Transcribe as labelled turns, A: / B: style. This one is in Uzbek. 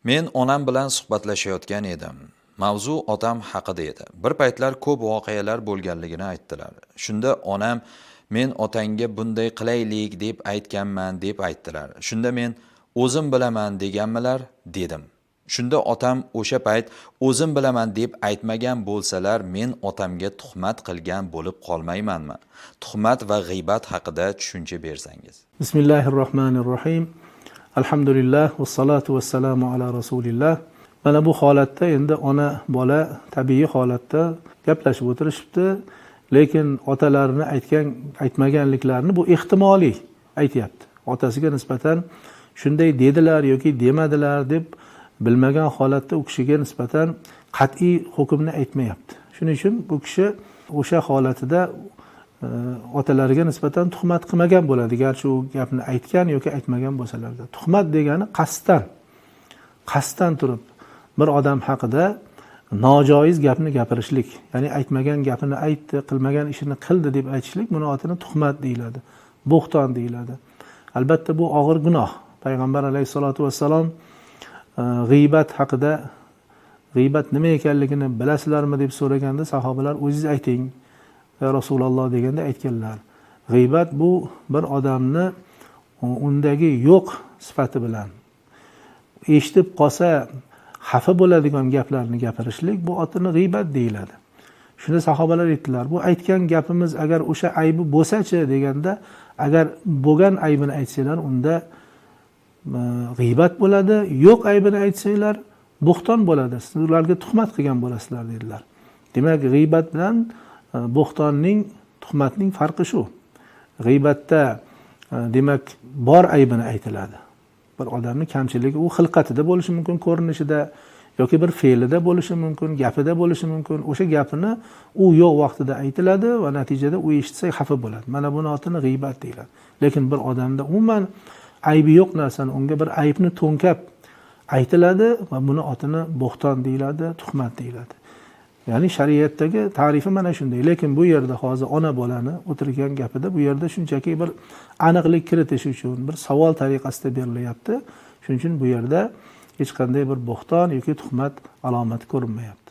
A: Men onam bilan suhbatlashayotgan edim. Mavzu otam haqida edi. Bir paytlar ko'p voqealar bo'lganligini aytdilar. Shunda onam men otangga bunday qilaylik deb aytganman deb aytdilar. Shunda men o'zim bilaman deganmilar dedim. Shunda otam o'sha payt o'zim bilaman deb aytmagan bo'lsalar men otamga tuhmat qilgan bo'lib qolmaymanmi? Tuhmat va g'iybat haqida tushuncha bersangiz.
B: Bismillahirrohmanirrohim. Alhamdulillah va salatu vassalamu ala rasulillah. Mana bu holatda endi ona bola tabiiy holatda gaplashib o'tirishibdi, lekin otalarini aytmaganliklarini bu ehtimoliy aytyapti. Otasiga nisbatan shunday dedilar yoki demadilar deb bilmagan holatda u kishiga nisbatan qat'iy hukmni aytmayapti. Shuning uchun bu kishi o'sha holatida otalariga nisbatan tuhmat qilmagan bo'ladi, garchi u gapni aytgan yoki aytmagan bo'lsalarda. Tuhmat degani qasddan turib bir odam haqida nojoiz gapni gapirishlik, ya'ni aytmagan gapini aytdi, qilmagan ishini qildi deb aytishlik, buni otini tuhmat deyiladi, bo'xton deyiladi. Albatta bu og'ir gunoh. Payg'ambar alayhisolatu vassalom g'iybat haqida, g'iybat nima ekanligini bilasizlarmi deb so'raganda sahobalar o'zingiz ayting ya Rasululloh deganda aytganlar. G'iybat bu bir odamni undagi yo'q sifati bilan eshitib qolsa xafa bo'ladigan gaplarni gapirishlik, bu otini g'iybat deyiladi. Shunda sahobalar aytdilar, bu aytgan gapimiz agar o'sha aybi bo'lsa-chi deganda, agar bo'lgan aybini aytsanglar unda g'iybat bo'ladi, yo'q aybini aytsanglar bo'xton bo'ladi. Siz ularga tuhmat qilgan bo'lasizlar dedilar. Demak, g'iybat bilan bo'xtonning, tuhmatning farqi shu. G'iybatda demak bor aybini aytiladi. Bir odamning kamchiligi u xilqatida bo'lishi mumkin, ko'rinishida yoki bir fe'lida bo'lishi mumkin, gapida bo'lishi mumkin. O'sha gapini u yo'q vaqtida aytiladi va natijada u eshitsa xafa bo'ladi. Mana buni otini g'iybat deyiladi. Lekin bir odamda umuman aybi yo'q narsani, unga bir aybni to'nkab aytiladi va buni otini bo'xton deyiladi, tuhmat deyiladi. Ya'ni shariatdagi ta'rifi mana shunday. Lekin bu yerda hozir ona bolani o'tirgan gapida bu yerda shunchaki bir aniqlik kiritish uchun bir savol tariqasida berilyapti. Shuning uchun bu yerda hech qanday bir bo'xton yoki tuhmat alomati ko'rinmayapti.